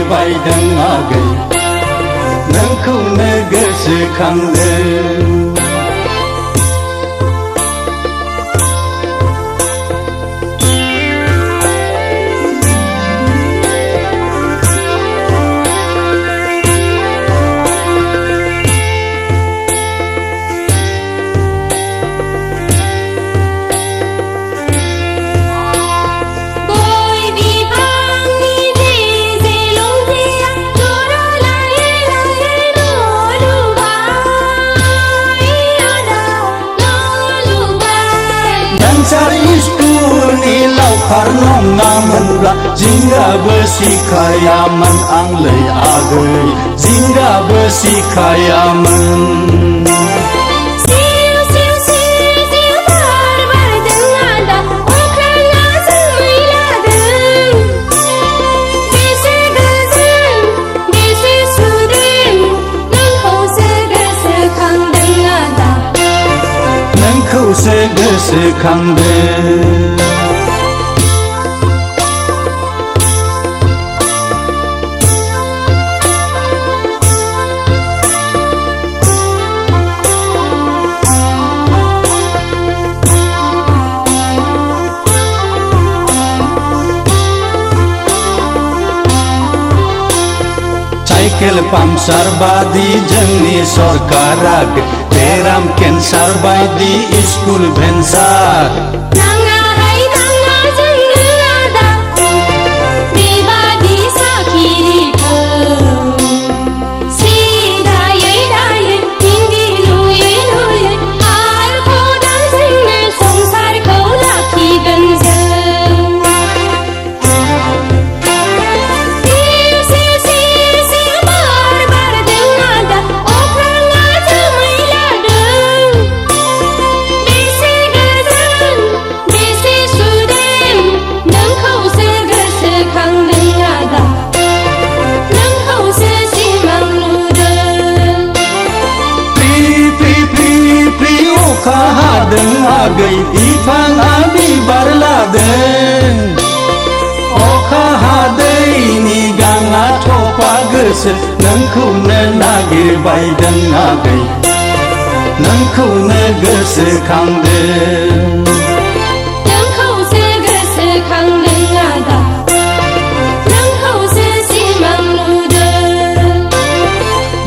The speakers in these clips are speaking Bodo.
नागिरबायदों आगै नोंखौनो गोसोखांदों लावखार नङामोनब्ला जिंगाबो सिखायामोन आंलै आगै जिंगाबो सिखायामोन नोंखौसो गोसोखांदों साइकेल पाम्पसार बादि जोंनि सरकारा बेराम केन्सार बायदि स्कुल भेन्सार आगै बिफाङा बिबार लादों अखा हादैनि गाङा थफा गोसो नोंखौनो नागिरबायदों आगै नोंखौनो गोसोखांदों नोंखौसो गोसोखांदों आदा नोंखौसो सिमां नुदों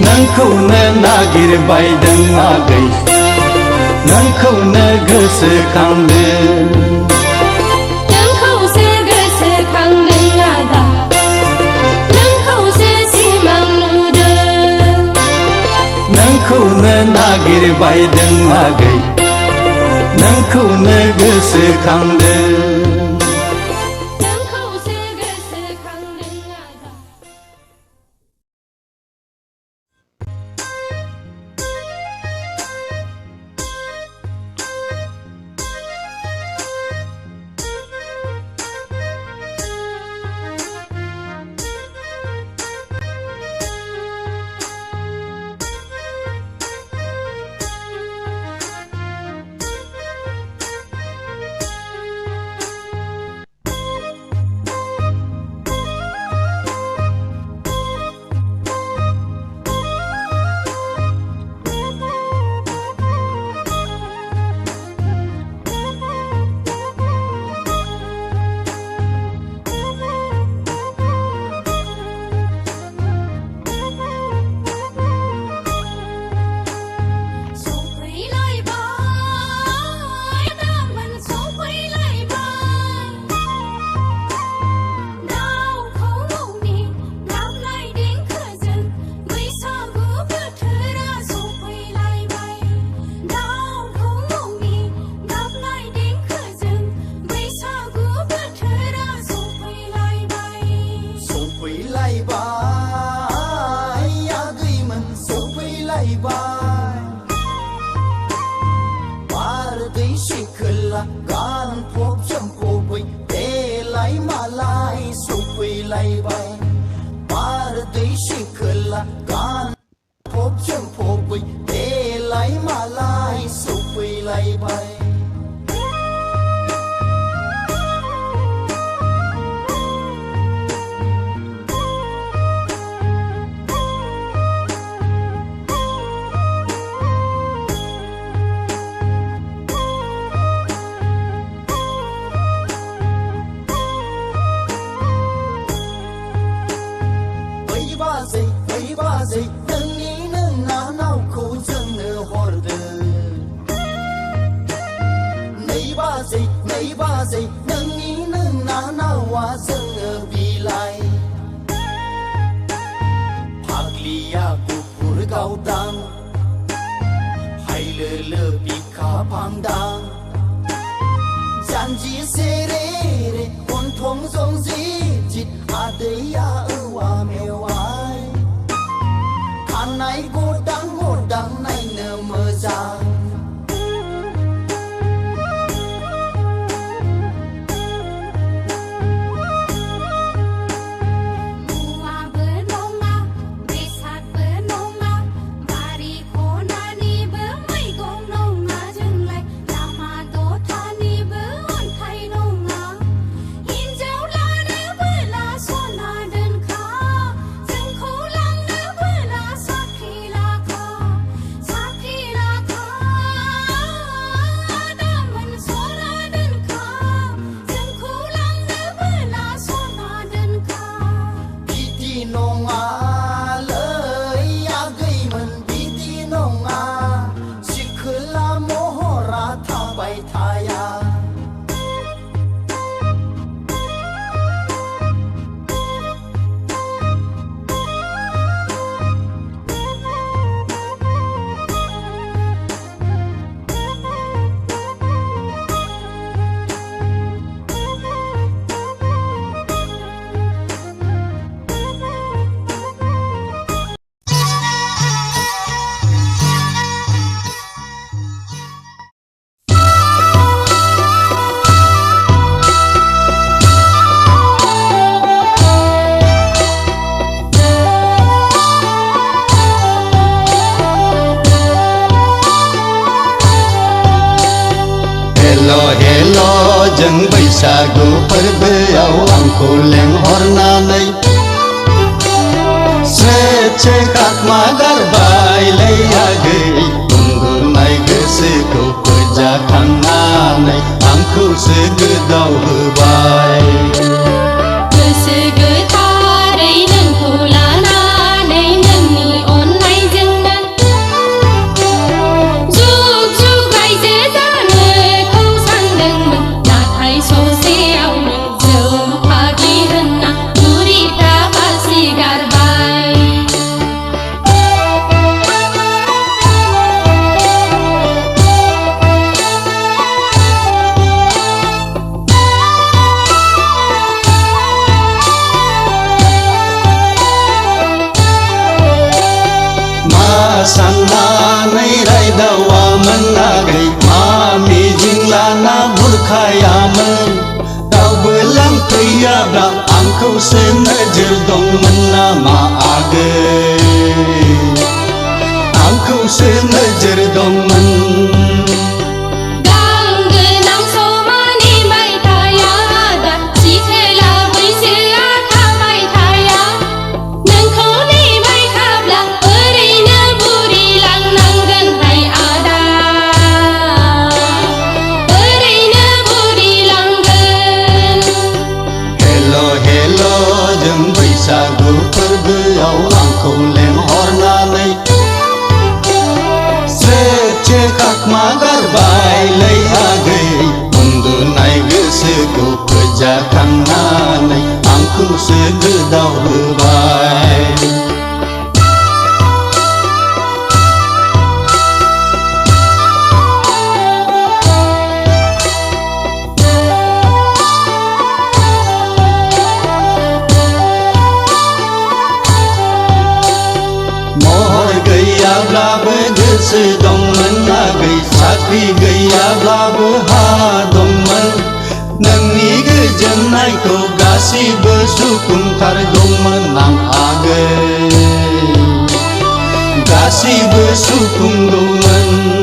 नोंखौनो नागिरबायदों आगै नोंखौनो गोसोखांदों नोंखौसो गोसोखांदों आदा नोंखौसो सिमां नुदों नोंखौनो नागिरबायदों आगै नोंखौनो गोसोखांदों बाजै नोंनिनो नानावखौ जोंनो हरदो नै बाजै नोंनिनो नानावा जोंनो बिलाइ फाग्लिया गुफुर गावदां हायलोलो बिखा फांदां जानजि सेरे रे गन्थं जंजि जित आदैया औवा मेवाइ खानाय गदां नायनो मोजां हेलो जों बैसागु फोरबोआव आंखौ लेंहरनानै स्रे खाखमा गारबायलै आगै उन्दुनाय गोसोखौ फोजाखांनानै आंखौसो गोदाव होबाय गोसो गोथारै नोंखौ लानानै नोंनि अननायजोंनो जुग जुग रायजो जानोखौ सानदोंमोन नाथाय ससेयावनो जौ फाग्लि होनना बुरिफ्रा बासिगारबाय साननानै रायदावामोन आगै मा मिजिं लाना बुरखायामोन रावबो लांफैयाब्ला आंखौसो नोजोर दंमोन नामा आगै आंखौसो नोजोर दंमोन बैसागु फोरबोआव आंखौ लेंहरनानै स्रे खाखमा गारबायलै आगै उन्दुनाय गोसोखौ फोजाखांनानै आंखौसो गोदाव होबाय गैयाब्लाबो गोसो दंमोन आगै साख्रि गैयाब्लाबो हा दंमोन नोंनि गोजोननायखौ गासिबो सुफुंथारगौमोन आं आगै गासिबो सुफुंगौमोन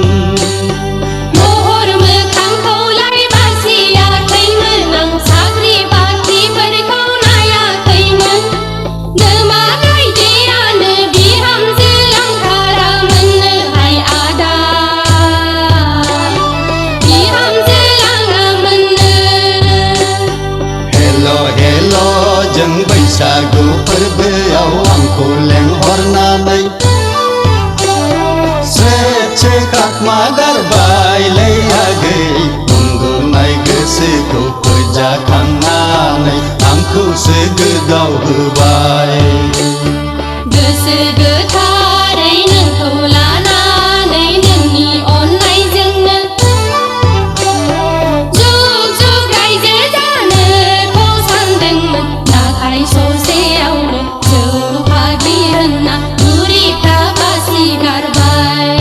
जों बैसागु फोरबोआव आंखौ लेंहरनानै स्रे खाखमा गारबायलै आगै उन्दुनाय गोसोखौ फोजाखांनानै आंखौसो गोदाव होबाय गोसो गोथारै नोंखौ लानानै नोंनि अननायजोंनो जुग जुग रायजो जानोखौ सानदोंमोन नाथाय ससेयावनो जोबफाग्लि होनना बुरिफ्रा बासि गारबाय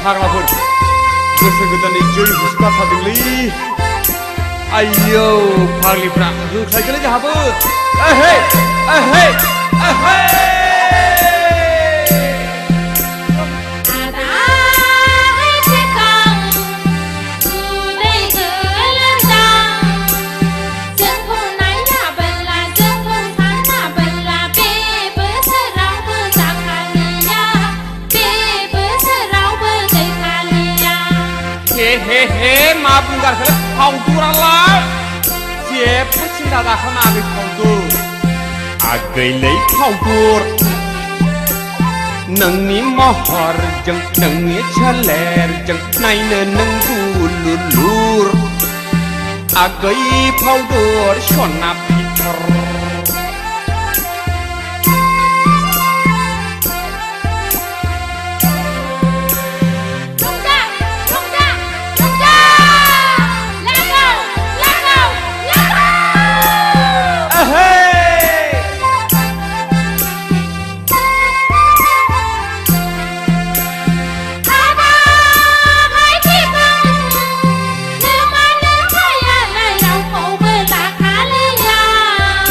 फाग्लाफोर गोसो गोदाननि जै हुसुखाथारदोंलै आयौ फाग्लिफ्रा होख्लायगोनलै जोंहाबो ओहे ओहे ओहे हे मा बुंगारखोलै फावदुरालाय जेबो सिन्था दाखानाङाखै फावदुर आगैलै फावदुर नोंनि महरजों नोंनि सोलेरजों नायनो नों गुलुलुर आगै फावदुर सना फिथर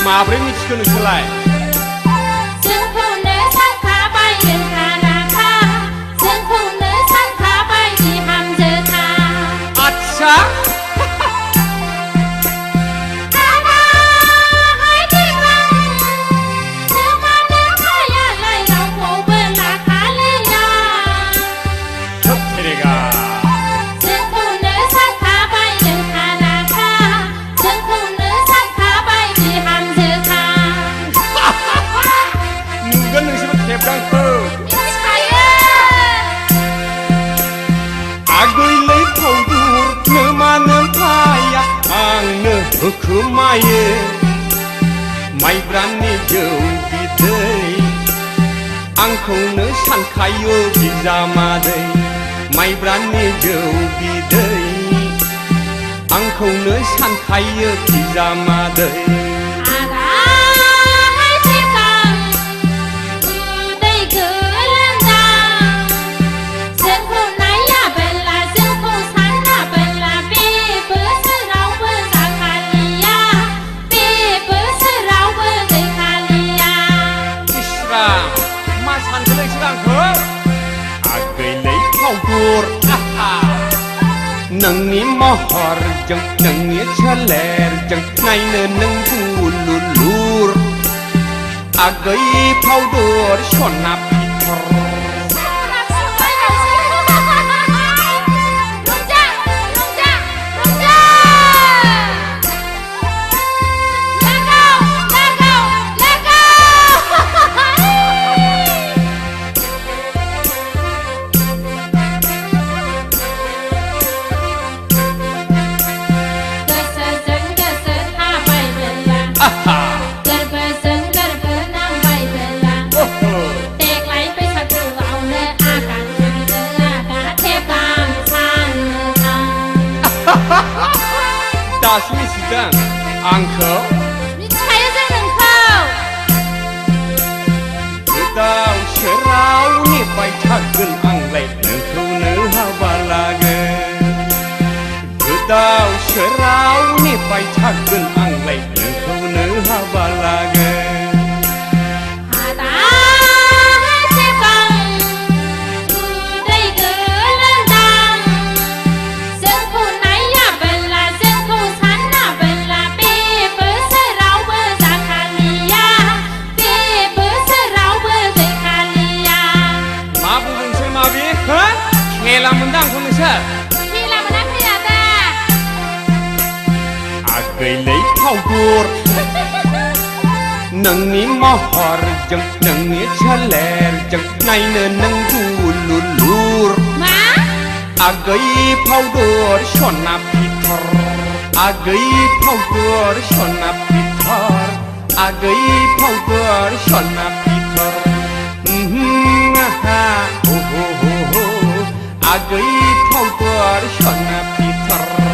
माब्रै मिथिखो नोंसोरलाय जोंखौनो सानखाबाय नोंहा राखा जोंखौनो सानखाबाय बिहामजोखा आच्छा आगैलै फावदुर नोमानो फाया आंनो होखोमायो माइब्रानि जौ बिदै आंखौनो सानखायो बिजामादै माइब्रानि जौ बिदै आंखौनो सानखायो बिजामादै आगैलै फावदुर नोंनि महरजों नोंनि सोलेरजों नायनो नों गुलुलुर आगै फावदुर सना फिथर दासो मिथिदों आंखौ मिथिखायो जों नोंखौ गोदाव सोराव नेबाय थागोन आंलाय नोंखौनो हाबा लागोन गोदाव सोराव नेबाय थागोन आंलाय नोंखौनो हाबा लागोन खेला मोनदों आंखौ नोंसोर खेला मोनाखै आदा आगैलै फावदुर नोंनि महरजों नोंनि सोलेरजों नायनो नों गुलुलुर मा आगै फावदुर सना फिथर आगै फावदुर सना फिथर आगै फावदुर सना फिथर आगै फावदुर सना फिथर